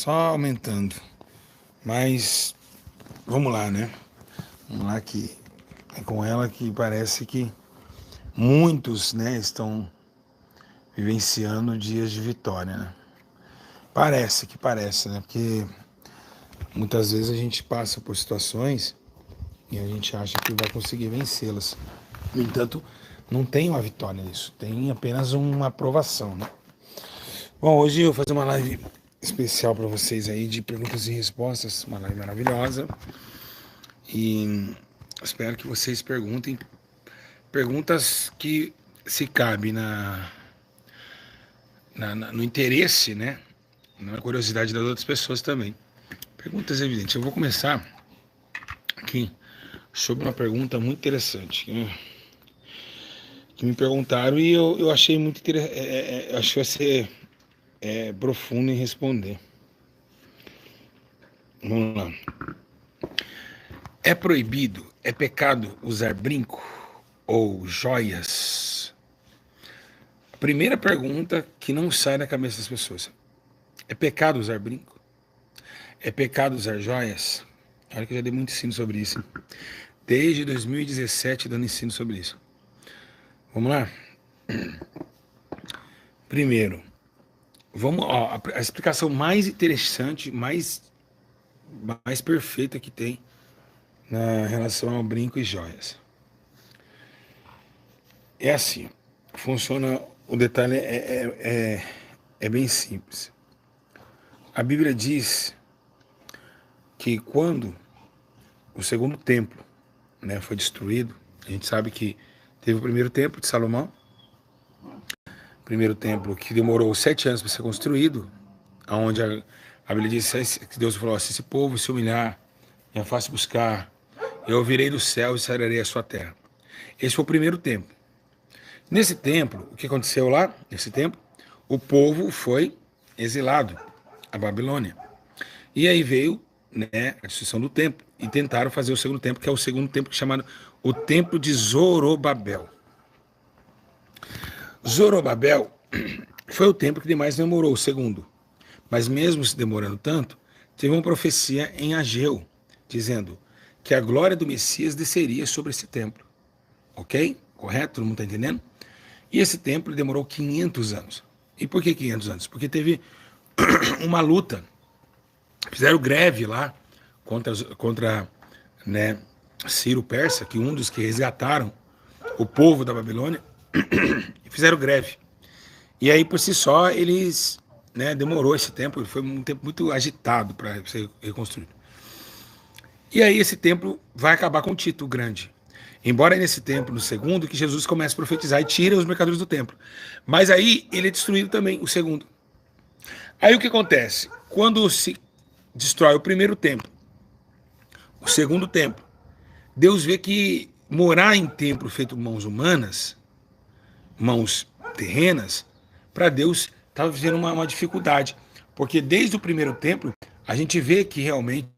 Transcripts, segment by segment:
só aumentando. Mas vamos lá, né? Vamos lá que é com ela que parece que muitos, né, estão vivenciando dias de vitória, né? Parece, né? Porque muitas vezes a gente passa por situações e a gente acha que vai conseguir vencê-las. No entanto, não tem uma vitória nisso, tem apenas uma aprovação, né? Bom, hoje eu vou fazer uma live especial para vocês aí de perguntas e respostas, uma live maravilhosa. E espero que vocês perguntem perguntas que se cabe no interesse, né? Na curiosidade das outras pessoas também. Perguntas evidentes. Eu vou começar aqui sobre uma pergunta muito interessante, né? Que me perguntaram e eu achei muito interessante. Acho que vai ser profundo em responder. Vamos lá. É proibido, é pecado usar brinco ou joias? A primeira pergunta que não sai da cabeça das pessoas. É pecado usar brinco? É pecado usar joias? Olha que eu já dei muito ensino sobre isso, hein? Desde 2017 dando ensino sobre isso. Vamos lá? Primeiro, a explicação mais interessante, mais perfeita que tem na relação ao brinco e joias. É assim, funciona, o detalhe é bem simples. A Bíblia diz que quando o segundo templo, né, foi destruído, a gente sabe que teve o primeiro templo de Salomão, primeiro templo que demorou 7 anos para ser construído, onde a Bíblia diz que Deus falou: se esse povo se humilhar, me faça buscar, eu virei do céu e sararei a sua terra. Esse foi o primeiro templo. Nesse templo, o que aconteceu lá? Nesse templo, o povo foi exilado à Babilônia. E aí veio, né, a destruição do templo e tentaram fazer o segundo templo, que é o segundo templo chamado o Templo de Zorobabel. Zorobabel foi o templo que mais demorou, o segundo. Mas mesmo se demorando tanto, teve uma profecia em Ageu, dizendo que a glória do Messias desceria sobre esse templo. Ok? Correto? Todo mundo está entendendo? E esse templo demorou 500 anos. E por que 500 anos? Porque teve uma luta. Fizeram greve lá contra né, Ciro Persa, que um dos que resgataram o povo da Babilônia, e fizeram greve. E aí, por si só, eles, né, demorou esse tempo, foi um tempo muito agitado para ser reconstruído. E aí esse templo vai acabar com Tito o Grande. Embora nesse templo, no segundo, que Jesus começa a profetizar e tira os mercadores do templo. Mas aí ele é destruído também, o segundo. Aí o que acontece? Quando se destrói o primeiro templo, o segundo templo, Deus vê que morar em templo feito por mãos humanas, mãos terrenas, para Deus estava vivendo uma dificuldade. Porque desde o primeiro templo, a gente vê que realmente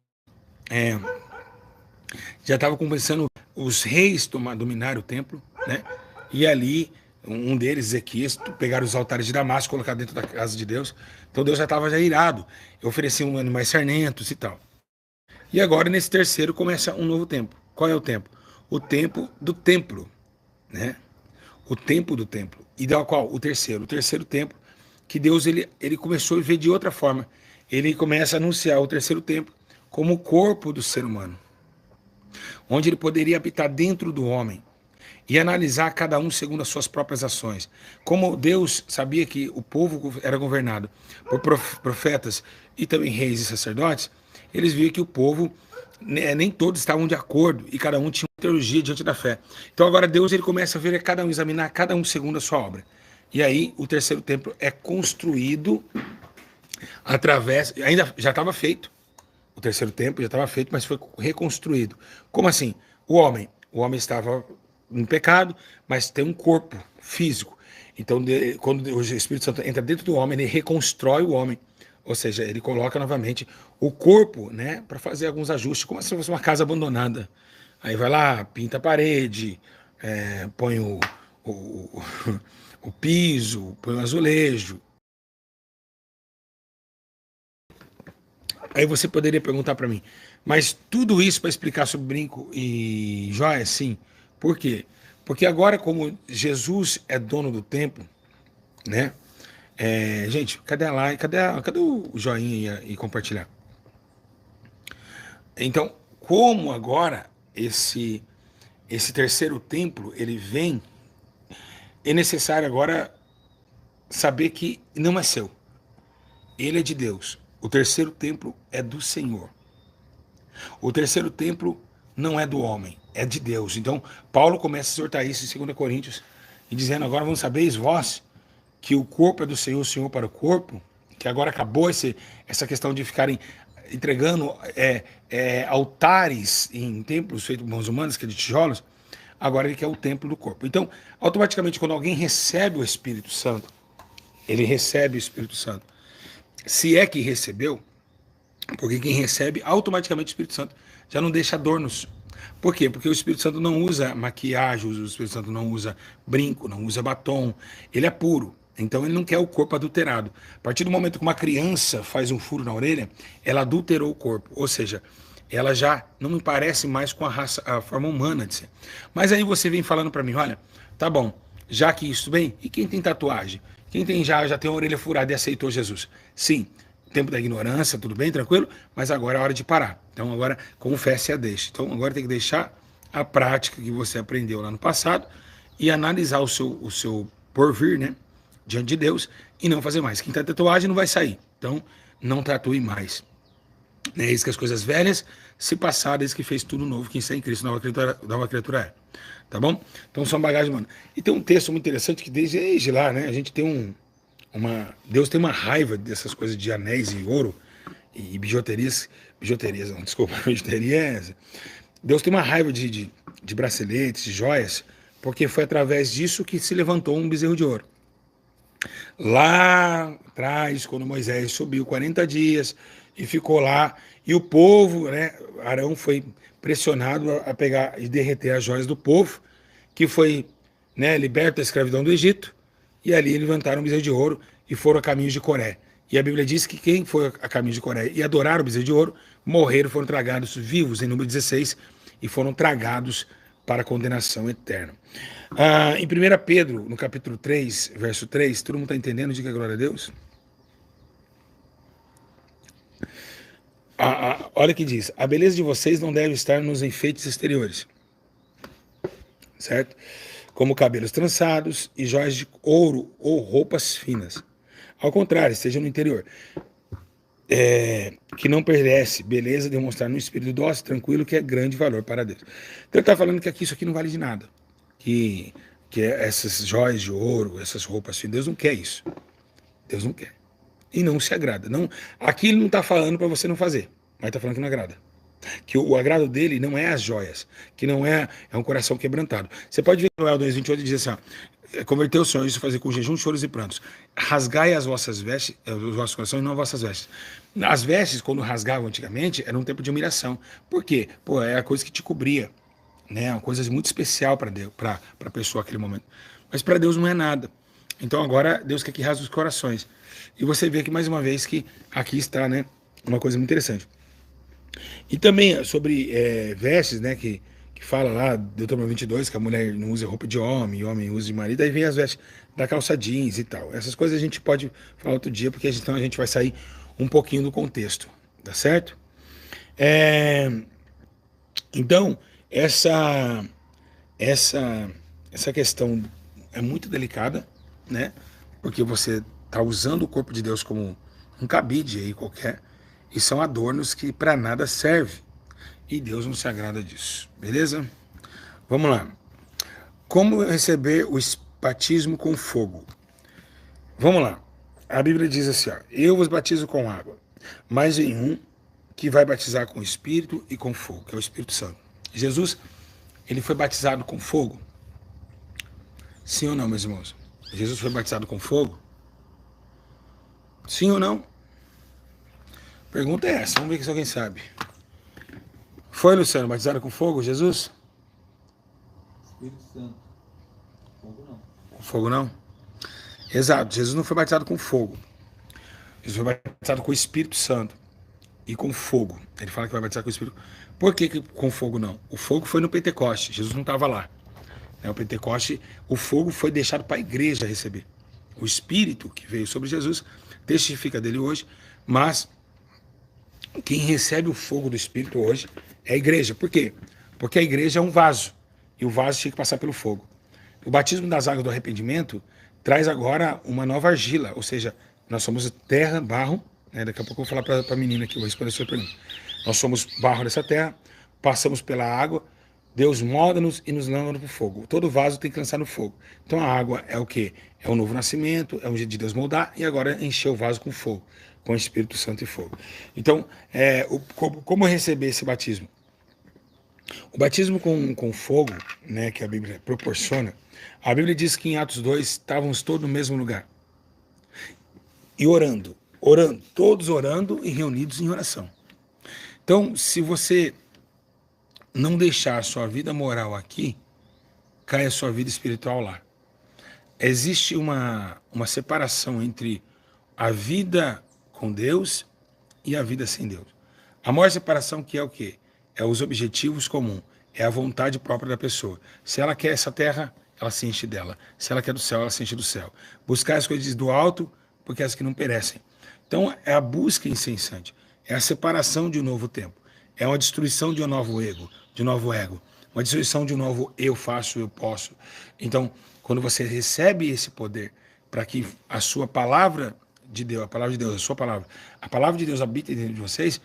já estava começando os reis dominar o templo, né? E ali, um deles, Ezequias, pegaram os altares de Damasco, colocar dentro da casa de Deus. Então Deus já irado. Ofereciam animais sarnentos e tal. E agora, nesse terceiro, começa um novo tempo. Qual é o tempo? O tempo do templo, né? O tempo do templo. E da qual? O terceiro. O terceiro templo, que Deus ele começou a ver de outra forma. Ele começa a anunciar o terceiro templo como o corpo do ser humano, onde ele poderia habitar dentro do homem e analisar cada um segundo as suas próprias ações. Como Deus sabia que o povo era governado por profetas e também reis e sacerdotes, eles viam que o povo, nem todos estavam de acordo e cada um tinha uma teologia diante da fé. Então agora Deus ele começa a ver cada um, examinar cada um segundo a sua obra. E aí o terceiro templo é construído através, ainda já estava feito, o terceiro templo já estava feito, mas foi reconstruído. Como assim? O homem estava em pecado, mas tem um corpo físico. Então, quando o Espírito Santo entra dentro do homem, ele reconstrói o homem. Ou seja, ele coloca novamente o corpo, né, para fazer alguns ajustes, como se fosse uma casa abandonada. Aí vai lá, pinta a parede, põe o, o piso, põe o azulejo. Aí você poderia perguntar para mim, mas tudo isso para explicar sobre brinco e joia? Sim. Por quê? Porque agora, como Jesus é dono do templo, né? Gente, cadê a like? Cadê o joinha e compartilhar? Então, como agora esse terceiro templo ele vem, é necessário agora saber que não é seu. Ele é de Deus. O terceiro templo é do Senhor. O terceiro templo não é do homem, é de Deus. Então, Paulo começa a exortar isso em 2 Coríntios, e dizendo: agora vamos sabeis vós que o corpo é do Senhor, o Senhor para o corpo, que agora acabou essa questão de ficarem entregando altares em templos feitos por mãos humanas, que é de tijolos. Agora ele quer o templo do corpo. Então, automaticamente, quando alguém recebe o Espírito Santo, ele recebe o Espírito Santo. Se é que recebeu, porque quem recebe, automaticamente o Espírito Santo já não deixa adornos. Por quê? Porque o Espírito Santo não usa maquiagem, o Espírito Santo não usa brinco, não usa batom. Ele é puro. Então ele não quer o corpo adulterado. A partir do momento que uma criança faz um furo na orelha, ela adulterou o corpo. Ou seja, ela já não me parece mais com a forma humana de ser. Mas aí você vem falando para mim: olha, tá bom, já que isso bem, e quem tem tatuagem? Quem tem já tem a orelha furada e aceitou Jesus? Sim, tempo da ignorância, tudo bem, tranquilo, mas agora é a hora de parar. Então agora confesse e a deixe. Então agora tem que deixar a prática que você aprendeu lá no passado e analisar o seu porvir, né, diante de Deus, e não fazer mais. Quem tá tatuagem não vai sair. Então não tatue mais. É isso que as coisas velhas se passaram, desde que fez tudo novo. Quem está em Cristo, nova criatura é. Tá bom? Então são bagagens, mano. E tem um texto muito interessante que desde lá, né, a gente tem Deus tem uma raiva dessas coisas de anéis e ouro e bijuterias não, desculpa, bijuteria é essa. Deus tem uma raiva de braceletes, de joias, porque foi através disso que se levantou um bezerro de ouro. Lá atrás, quando Moisés subiu 40 dias e ficou lá, e o povo, né, Arão foi pressionado a pegar e derreter as joias do povo, que foi, né, liberto da escravidão do Egito, e ali levantaram um bezerro de ouro e foram a caminho de Coré. E a Bíblia diz que quem foi a caminho de Coré e adoraram o bezerro de ouro, morreram, foram tragados vivos, em número 16, e foram tragados para a condenação eterna. Em 1 Pedro, no capítulo 3, verso 3, todo mundo está entendendo? Diga glória a Deus. Olha o que diz: a beleza de vocês não deve estar nos enfeites exteriores, certo? Como cabelos trançados e joias de ouro ou roupas finas. Ao contrário, esteja no interior. Que não perece, beleza, demonstrar no espírito dócil, tranquilo, que é grande valor para Deus. Então ele está falando que aqui isso aqui não vale de nada. Que essas joias de ouro, essas roupas finas, Deus não quer isso. Deus não quer. E não se agrada. Não, aqui ele não está falando para você não fazer, mas está falando que não agrada. Que o agrado dele não é as joias, que não é um coração quebrantado. Você pode ver no Joel 2:28 e dizer assim: ó, converteu os sonhos, isso fazer com jejum, choros e prantos. Rasgai as vossas vestes, os vossos corações, e não as vossas vestes. As vestes, quando rasgavam antigamente, era um tempo de humilhação. Por quê? Pô, é a coisa que te cobria, né? Uma coisa muito especial para Deus, para a pessoa naquele momento. Mas para Deus não é nada. Então agora Deus quer que rasgue os corações. E você vê que mais uma vez que aqui está, né, uma coisa muito interessante. E também sobre vestes, né, que fala lá, Deuteronômio 22, que a mulher não usa roupa de homem, e o homem usa de marido, aí vem as vestes da calça jeans e tal. Essas coisas a gente pode falar outro dia, porque então a gente vai sair um pouquinho do contexto, tá certo? Então, essa questão é muito delicada, né, porque você está usando o corpo de Deus como um cabide aí qualquer, e são adornos que para nada servem. E Deus não se agrada disso. Beleza? Vamos lá. Como receber o batismo com fogo? Vamos lá. A Bíblia diz assim: ó, eu vos batizo com água, mas em um que vai batizar com o Espírito e com fogo, que é o Espírito Santo. Jesus, ele foi batizado com fogo? Sim ou não, meus irmãos? Jesus foi batizado com fogo? Sim ou não? Pergunta é essa, vamos ver se alguém sabe. Foi, Luciano, batizado com fogo, Jesus? Espírito Santo. Fogo não. Com fogo não? Exato, Jesus não foi batizado com fogo. Jesus foi batizado com o Espírito Santo. e com fogo. Ele fala que vai batizar com o Espírito. Por que com fogo não? O fogo foi no Pentecoste, Jesus não estava lá. O Pentecoste, o fogo foi deixado para a igreja receber. O Espírito que veio sobre Jesus testifica dele hoje, mas quem recebe o fogo do Espírito hoje é a igreja. Por quê? Porque a igreja é um vaso, e o vaso tinha que passar pelo fogo. O batismo das águas do arrependimento traz agora uma nova argila, ou seja, nós somos terra, barro, né? Daqui a pouco eu vou falar para a menina aqui, vou responder a sua pergunta. Nós somos barro dessa terra, passamos pela água, Deus molda-nos e nos lança para o fogo. Todo vaso tem que lançar no fogo. Então a água é o quê? É o novo nascimento, é um jeito de Deus moldar, e agora encher o vaso com fogo, com o Espírito Santo e fogo. Então, como receber esse batismo? O batismo com fogo, né, que a Bíblia proporciona, a Bíblia diz que em Atos 2 estávamos todos no mesmo lugar. E orando, todos orando e reunidos em oração. Então, se você não deixar a sua vida moral aqui, cai a sua vida espiritual lá. Existe uma separação entre a vida com Deus e a vida sem Deus. A maior separação que é o quê? É os objetivos comuns, é a vontade própria da pessoa. Se ela quer essa terra, ela se enche dela. Se ela quer do céu, ela se enche do céu. Buscar as coisas do alto, porque as que não perecem. Então, é a busca incessante, é a separação de um novo tempo, é uma destruição de um novo ego, uma destruição de um novo eu faço, eu posso. Então, quando você recebe esse poder para que a sua palavra de Deus, a palavra de Deus, a palavra de Deus habite dentro de vocês,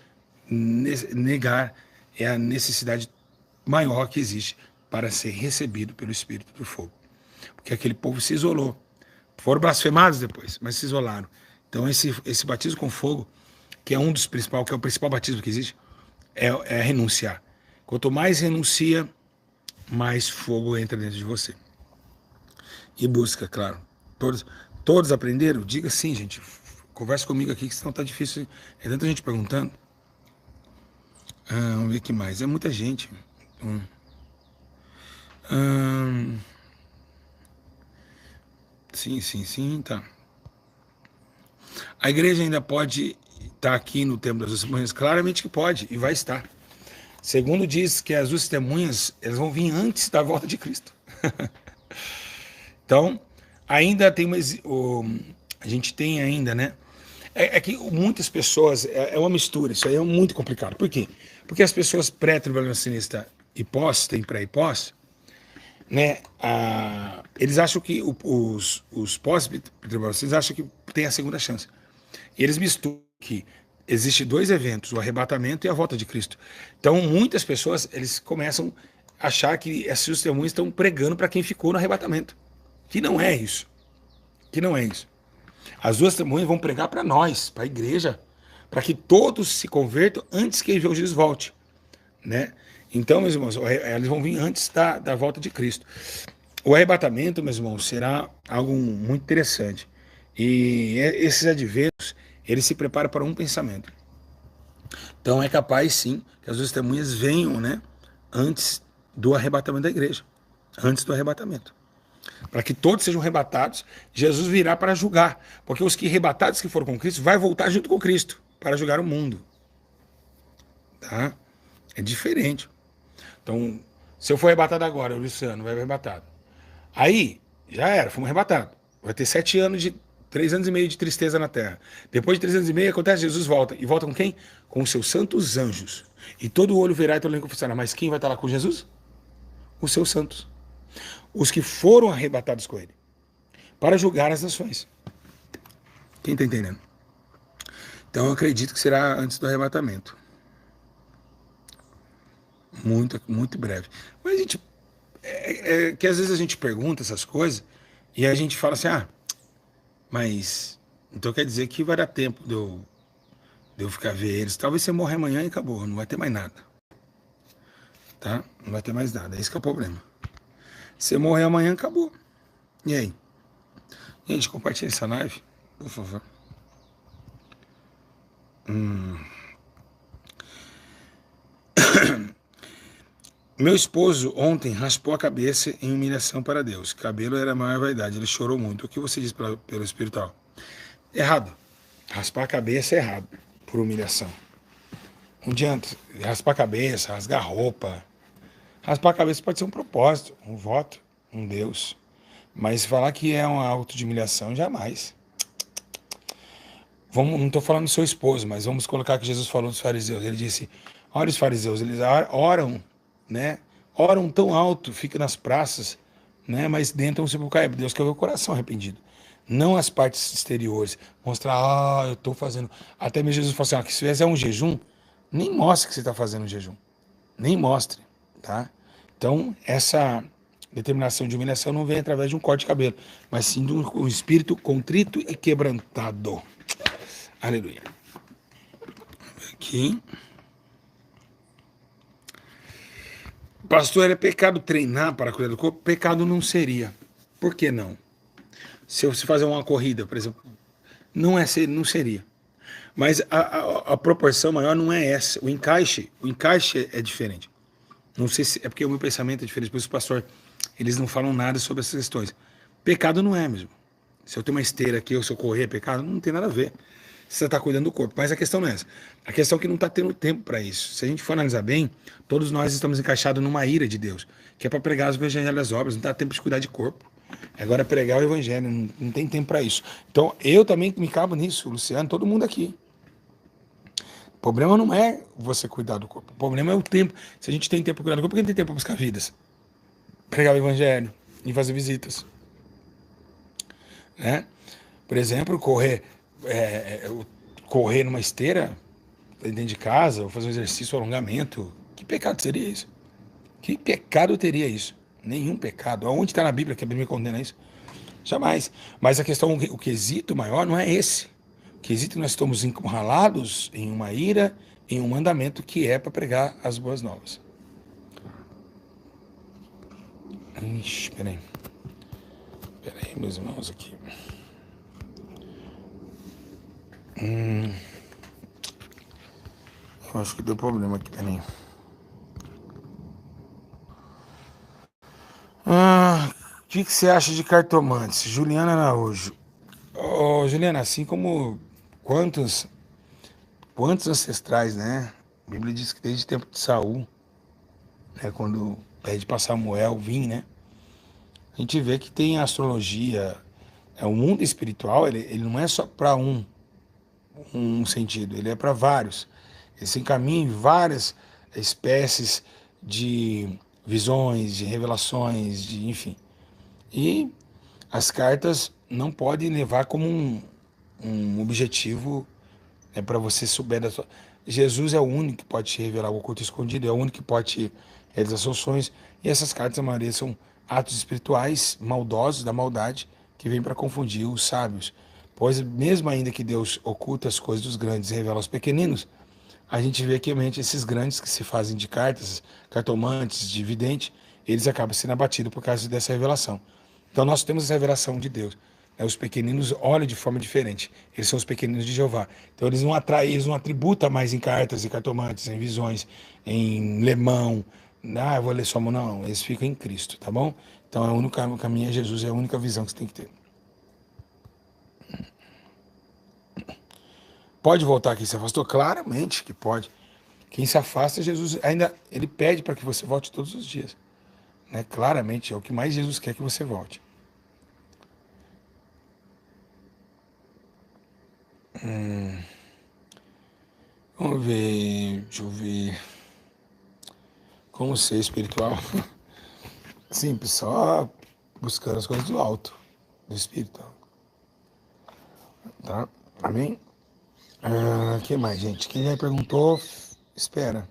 negar é a necessidade maior que existe para ser recebido pelo Espírito do fogo. Porque aquele povo se isolou. Foram blasfemados depois, mas se isolaram. Então esse batismo com fogo, que é um dos principais, que é o principal batismo que existe, é renunciar. Quanto mais renuncia, mais fogo entra dentro de você. E busca, claro. Todos aprenderam? Diga sim, gente. Conversa comigo aqui, que senão tá difícil. É tanta gente perguntando. Vamos ver o que mais. É muita gente. Sim, tá. A igreja ainda pode estar aqui no Templo das Duas Testemunhas? Claramente que pode, e vai estar. Segundo diz que as duas testemunhas, elas vão vir antes da volta de Cristo. Então, ainda tem a gente tem ainda, né? É que muitas pessoas, é uma mistura, isso aí é muito complicado. Por quê? Porque as pessoas pré-tribulacionistas e pós, tem pré e pós, né? Eles acham que os pós-tribulacionistas acham que tem a segunda chance. E eles misturam que existe dois eventos, o arrebatamento e a volta de Cristo. Então, muitas pessoas, eles começam a achar que esses testemunhos estão pregando para quem ficou no arrebatamento. Que não é isso. As duas testemunhas vão pregar para nós, para a igreja, para que todos se convertam antes que Jesus volte, né? Então, meus irmãos, eles vão vir antes da volta de Cristo. O arrebatamento, meus irmãos, será algo muito interessante. E esses adventos, eles se preparam para um pensamento. Então, é capaz, sim, que as duas testemunhas venham, né, antes do arrebatamento da igreja. Antes do arrebatamento. Para que todos sejam arrebatados, Jesus virá para julgar. Porque os que arrebatados que foram com Cristo, vai voltar junto com Cristo para julgar o mundo. Tá? É diferente. Então, se eu for arrebatado agora, o Luciano vai arrebatado. Aí, já era, fomos arrebatados. Vai ter 3 anos e meio de tristeza na terra. Depois de 3 anos e meio, acontece, Jesus volta. E volta com quem? Com os seus santos anjos. E todo olho verá e todo olho confessará. Mas quem vai estar lá com Jesus? Os seus santos. Os que foram arrebatados com ele. Para julgar as nações. Quem está entendendo? Então eu acredito que será antes do arrebatamento. Muito, muito breve. Mas a gente... que às vezes a gente pergunta essas coisas e a gente fala assim, mas então quer dizer que vai dar tempo de eu ficar ver eles. Talvez você morrer amanhã e acabou, não vai ter mais nada. Tá? Não vai ter mais nada, esse que é o problema. Você morrer amanhã, acabou. E aí? Gente, compartilha essa live, por favor. Meu esposo ontem raspou a cabeça em humilhação para Deus. Cabelo era a maior vaidade. Ele chorou muito. O que você diz pelo espiritual? Errado. Raspar a cabeça é errado. Por humilhação. Não adianta raspar a cabeça, rasgar a roupa. Raspar a cabeça pode ser um propósito, um voto, um Deus. Mas falar que é uma auto de humilhação, jamais. Vamos, não estou falando do seu esposo, mas vamos colocar que Jesus falou dos fariseus. Ele disse: olha os fariseus, eles oram, né? Oram tão alto, ficam nas praças, né? Mas dentro é um sepulcro. Deus quer ver o coração arrependido. Não as partes exteriores. Mostrar, eu estou fazendo. Até mesmo Jesus falou assim: que se fizer um jejum, nem mostre que você está fazendo um jejum. Nem mostre, tá? Então, essa determinação de humilhação não vem através de um corte de cabelo, mas sim de um espírito contrito e quebrantado. Aleluia. Aqui. Pastor, é pecado treinar para cuidar do corpo? Pecado não seria. Por que não? Se eu fazer uma corrida, por exemplo, não seria. Mas a proporção maior não é essa. O encaixe é diferente. Não sei se é porque o meu pensamento é diferente. Por isso, pastor, eles não falam nada sobre essas questões. Pecado não é mesmo. Se eu tenho uma esteira aqui ou se eu correr é pecado, não tem nada a ver. Você está cuidando do corpo. Mas a questão não é essa. A questão é que não está tendo tempo para isso. Se a gente for analisar bem, todos nós estamos encaixados numa ira de Deus, que é para pregar os evangelhos das obras. Não dá tempo de cuidar de corpo. Agora é pregar o evangelho. Não tem tempo para isso. Então, eu também me cabo nisso, Luciano, todo mundo aqui. O problema não é você cuidar do corpo. O problema é o tempo. Se a gente tem tempo para cuidar do corpo, por que não tem tempo para buscar vidas? Pregar o evangelho e fazer visitas. Né? Por exemplo, correr numa esteira dentro de casa, ou fazer um exercício, um alongamento. Que pecado seria isso? Que pecado teria isso? Nenhum pecado. Aonde está na Bíblia que a Bíblia condena isso? Jamais. Mas a questão, o quesito maior não é esse. O quesito nós estamos encurralados em uma ira, em um mandamento que é para pregar as boas novas. Ixi, peraí. Peraí, meus irmãos, aqui. Eu acho que deu problema aqui, peraí. O que você acha de cartomantes? Juliana Araújo. Juliana, assim como quantos ancestrais, né? A Bíblia diz que desde o tempo de Saul, né, quando pede para Samuel vir, né? A gente vê que tem a astrologia, o mundo espiritual, ele não é só para um sentido, ele é para vários. Ele se encaminha em várias espécies de visões, de revelações, enfim. E as cartas não podem levar como um objetivo para você souber da sua... Jesus é o único que pode te revelar o oculto escondido, é o único que pode te realizar seus sonhos. E essas cartas, a maioria, são atos espirituais maldosos da maldade que vêm para confundir os sábios. Pois mesmo ainda que Deus oculta as coisas dos grandes e revela aos pequeninos, a gente vê que realmente esses grandes que se fazem de cartas, cartomantes, de vidente, eles acabam sendo abatidos por causa dessa revelação. Então nós temos essa revelação de Deus. Os pequeninos olham de forma diferente. Eles são os pequeninos de Jeová. Então eles não atraem, eles não atributam mais em cartas e cartomantes, em visões, em lemão. Eu vou ler só mão. Não, eles ficam em Cristo, tá bom? Então é o único caminho é Jesus, é a única visão que você tem que ter. Pode voltar aqui, se afastou? Claramente que pode. Quem se afasta, Jesus ainda ele pede para que você volte todos os dias. Né? Claramente, é o que mais Jesus quer que você volte. Vamos ver, deixa eu ver. Como ser espiritual? Simples, só buscando as coisas do alto, do espírito. Tá? Amém? Que mais, gente? Quem já perguntou, espera.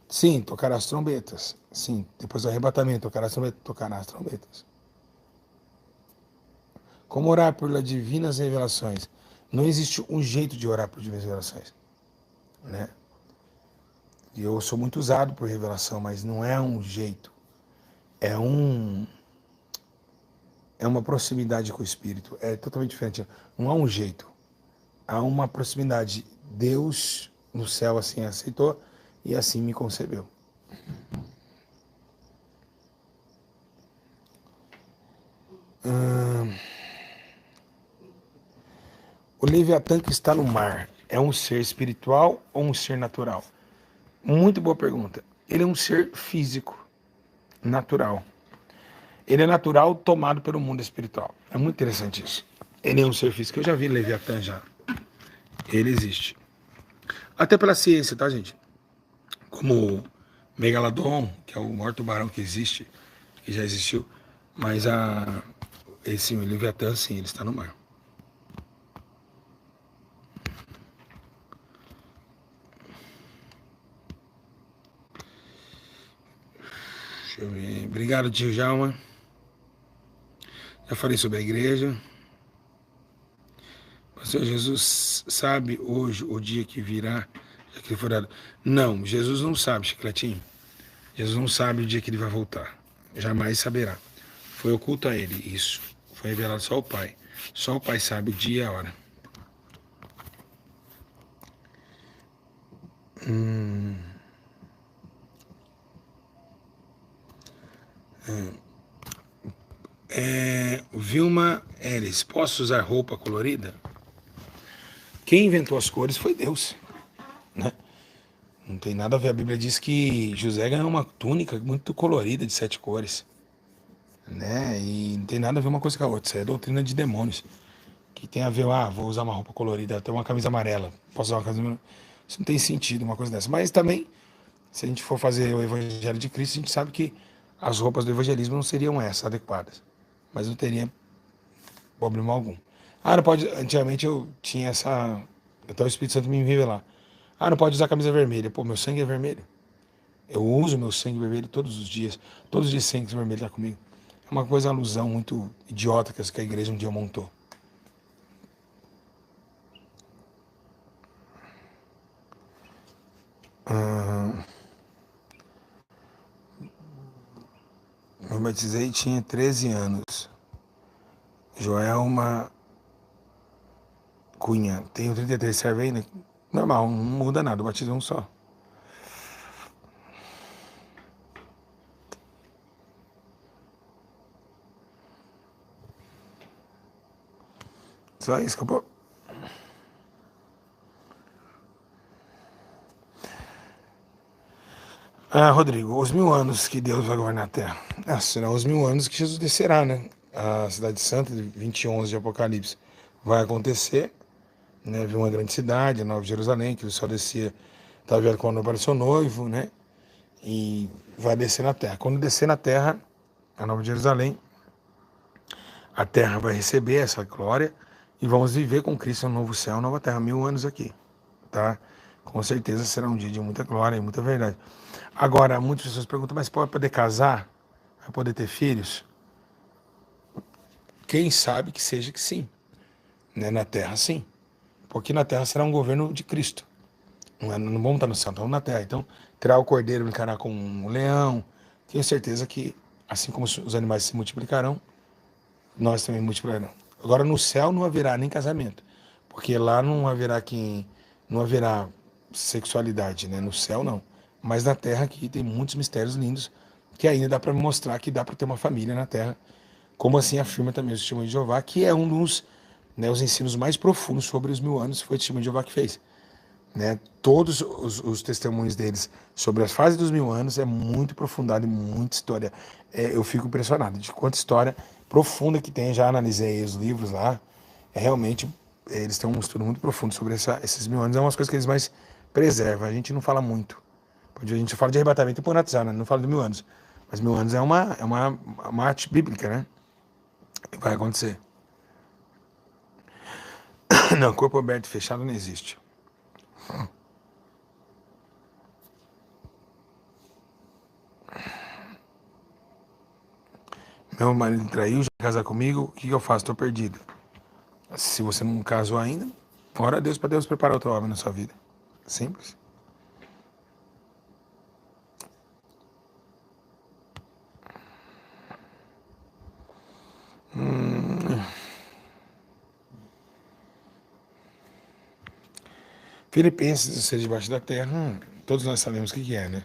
Sim, tocará as trombetas. Sim, depois do arrebatamento, tocará as trombetas. Como orar por divinas revelações? Não existe um jeito de orar por divinas revelações. Né? E eu sou muito usado por revelação, mas não é um jeito. É uma proximidade com o Espírito. É totalmente diferente. Não há um jeito. Há uma proximidade. Deus no céu assim aceitou e assim me concebeu. O Leviatã que está no mar. é um ser espiritual ou um ser natural? Muito boa pergunta. Ele é um ser físico, natural. Ele é natural tomado pelo mundo espiritual. É muito interessante isso. Ele é um ser físico. Eu já vi Leviatã já. Ele existe. Até pela ciência, tá, gente? Como Megalodon, que é o maior tubarão que existe, que já existiu. Mas esse Leviatã, sim, ele está no mar. Deixa eu ver. Obrigado, tio Jalma. Já falei sobre a igreja. O Senhor Jesus sabe hoje o dia que virá, já que ele for dado. Não, Jesus não sabe, Chicletinho. Jesus não sabe o dia que ele vai voltar. Jamais saberá. Foi oculto a ele isso. Foi revelado só ao Pai. Só o Pai sabe o dia e a hora. Vilma Eres, posso usar roupa colorida? Quem inventou as cores foi Deus, né? Não tem nada a ver. A Bíblia diz que José ganhou uma túnica muito colorida de 7 cores, né? E não tem nada a ver uma coisa com a outra. Isso é doutrina de demônios. Que tem a ver, vou usar uma roupa colorida, até uma camisa amarela. Posso usar uma camisa amarela? Isso não tem sentido, uma coisa dessa. Mas também, se a gente for fazer o Evangelho de Cristo, a gente sabe que as roupas do evangelismo não seriam essas adequadas. Mas não teria problema algum. Não pode. Antigamente eu tinha essa. Até o Espírito Santo me revelar. Não pode usar camisa vermelha. Pô, meu sangue é vermelho. Eu uso meu sangue vermelho todos os dias. Todos os dias sangue vermelho está comigo. É uma coisa, alusão muito idiota que a igreja um dia montou. Eu batizei e tinha 13 anos. Joelma Cunha. Tenho 33, serve ainda? Normal, não muda nada. O batismo é um só. Só isso, acabou. Rodrigo, os 1000 anos que Deus vai governar a Terra. Serão os 1000 anos que Jesus descerá, né? A cidade santa, de 20:11 de Apocalipse, vai acontecer, né? Viu uma grande cidade, a Nova Jerusalém, que o sol descia, estava vendo quando apareceu o noivo, né? E vai descer na Terra. Quando descer na Terra, a Nova Jerusalém, a Terra vai receber essa glória e vamos viver com Cristo no novo céu, nova Terra, 1000 anos aqui, tá? Com certeza será um dia de muita glória e muita verdade. Agora, muitas pessoas perguntam, mas pode poder casar? Vai poder ter filhos? Quem sabe que seja que sim. Né? Na Terra, sim. Porque na Terra será um governo de Cristo. Não vamos estar no céu, estamos na Terra. Então, terá o cordeiro brincará com um leão. Tenho certeza que, assim como os animais se multiplicarão, nós também multiplicaremos. Agora, no céu não haverá nem casamento. Porque lá não haverá sexualidade, né? No céu, não. Mas na Terra aqui tem muitos mistérios lindos que ainda dá para mostrar que dá para ter uma família na Terra, como assim afirma também o Testemunho de Jeová, que é um dos, né, os ensinos mais profundos sobre os 1000 anos, foi o Testemunho de Jeová que fez. Né? Todos os testemunhos deles sobre as fases dos 1000 anos é muito aprofundado e muita história. Eu fico impressionado de quanta história profunda que tem. Já analisei os livros lá. Realmente, eles têm um estudo muito profundo sobre esses 1000 anos. É umas coisas que eles mais preservam. A gente não fala muito. A gente fala de arrebatamento e ponatizar, né? Não fala de 1000 anos. Mas 1000 anos é uma arte bíblica, né? Vai acontecer. Não, corpo aberto e fechado não existe. Meu marido traiu, já quer casar comigo, o que eu faço? Estou perdido. Se você não casou ainda, ora a Deus para Deus preparar outro homem na sua vida. Simples. Filipenses, ser debaixo da terra, todos nós sabemos o que é, né?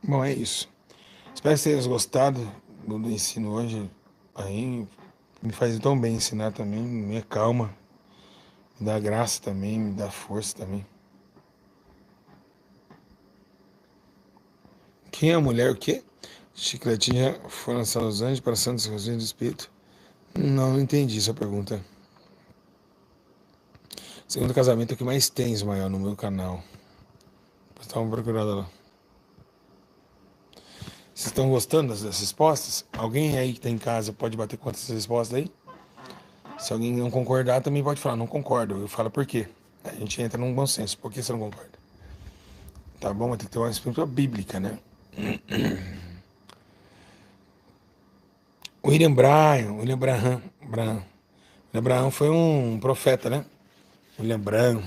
Bom, é isso. Espero que vocês tenham gostado do ensino hoje aí. Me faz tão bem ensinar também, me acalma, me dá graça também, me dá força também. Quem é a mulher o quê? Chicletinha foi lançada aos anjos para santos Rosinhos do Espírito? Não entendi essa pergunta. Segundo casamento é o que mais tem, Ismael, no meu canal. Dá uma procurada lá. Vocês estão gostando das respostas? Alguém aí que está em casa pode bater contra essas respostas aí? Se alguém não concordar, também pode falar, não concordo. Eu falo por quê. A gente entra num bom senso. Por que você não concorda? Tá bom? Tem que ter uma perspectiva bíblica, né? William Branham foi um profeta, né? William Branham.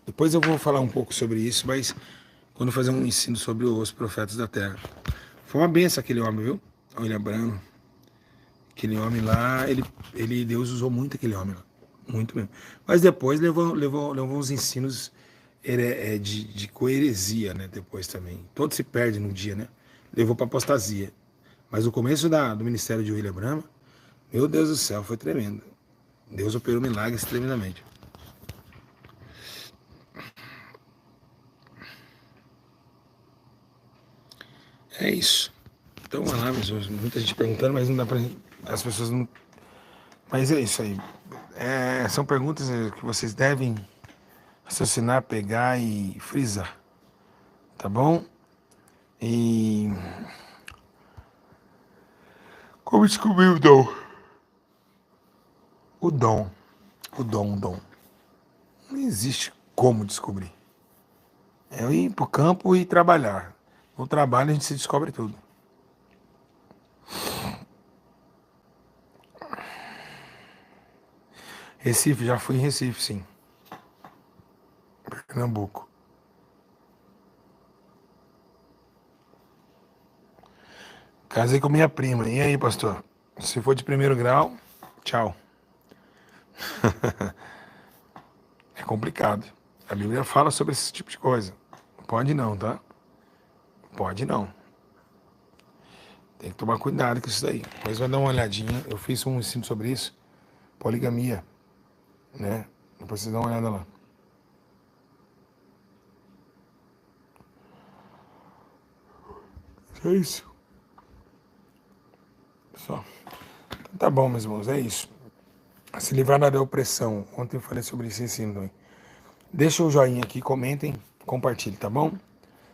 Depois eu vou falar um pouco sobre isso, mas quando fazer um ensino sobre os profetas da Terra. Foi uma benção aquele homem, viu? William Branham. Aquele homem lá, Deus usou muito aquele homem lá. Muito mesmo. Mas depois levou uns ensinos de coeresia, né? Depois também. Todos se perdem num dia, né? Levou para apostasia. Mas o começo do ministério de William Branham, meu Deus do céu, foi tremendo. Deus operou milagres tremendamente. É isso. Então, vamos lá, muita gente perguntando, mas não dá pra. As pessoas não. Mas é isso aí. São perguntas que vocês devem raciocinar, pegar e frisar. Tá bom? E. Como descobrir o dom? O dom. O dom. Não existe como descobrir. É ir pro campo e trabalhar. No trabalho a gente se descobre tudo. Recife, já fui em Recife, sim. Pernambuco. Casei com minha prima. E aí, pastor? Se for de primeiro grau, tchau. É complicado. A Bíblia fala sobre esse tipo de coisa. Pode não, tá? Pode não. Tem que tomar cuidado com isso daí. Depois vai dar uma olhadinha. Eu fiz um ensino sobre isso. Poligamia. Né? Depois vocês dão uma olhada lá. É isso. Só. Então, tá bom, meus irmãos. É isso. Se livrar da opressão. Ontem eu falei sobre esse ensino também. Deixa o joinha aqui, comentem, compartilhem, tá bom?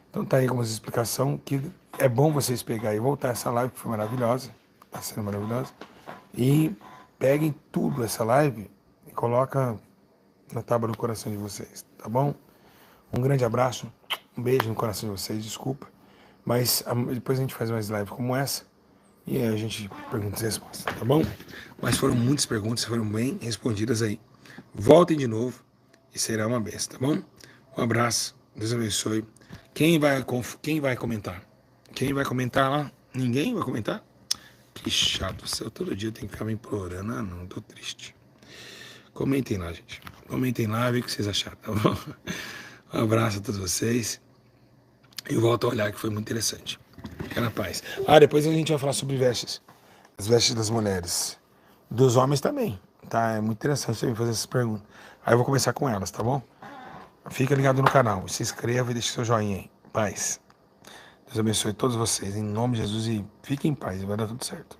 Então tá aí algumas explicações que é bom vocês pegar e voltar essa live que foi maravilhosa. Tá sendo maravilhosa. E peguem tudo essa live e coloca na tábua do coração de vocês, tá bom? Um grande abraço, um beijo no coração de vocês, desculpa. Mas depois a gente faz mais live como essa e aí a gente pergunta e respostas, tá bom? Mas foram muitas perguntas, foram bem respondidas aí. Voltem de novo e será uma bênção, tá bom? Um abraço, Deus abençoe. Quem vai comentar? Quem vai comentar lá? Ninguém vai comentar? Que chato, eu todo dia tenho que ficar me implorando. Ah, não, tô triste. Comentem lá, gente. Comentem lá, vê o que vocês acharam, tá bom? Um abraço a todos vocês. E volto a olhar que foi muito interessante. Fica na paz. Depois a gente vai falar sobre vestes. As vestes das mulheres. Dos homens também, tá? É muito interessante também fazer essas perguntas. Aí eu vou começar com elas, tá bom? Fica ligado no canal. Se inscreva e deixe seu joinha aí. Paz. Deus abençoe todos vocês. Em nome de Jesus e fiquem em paz. Vai dar tudo certo.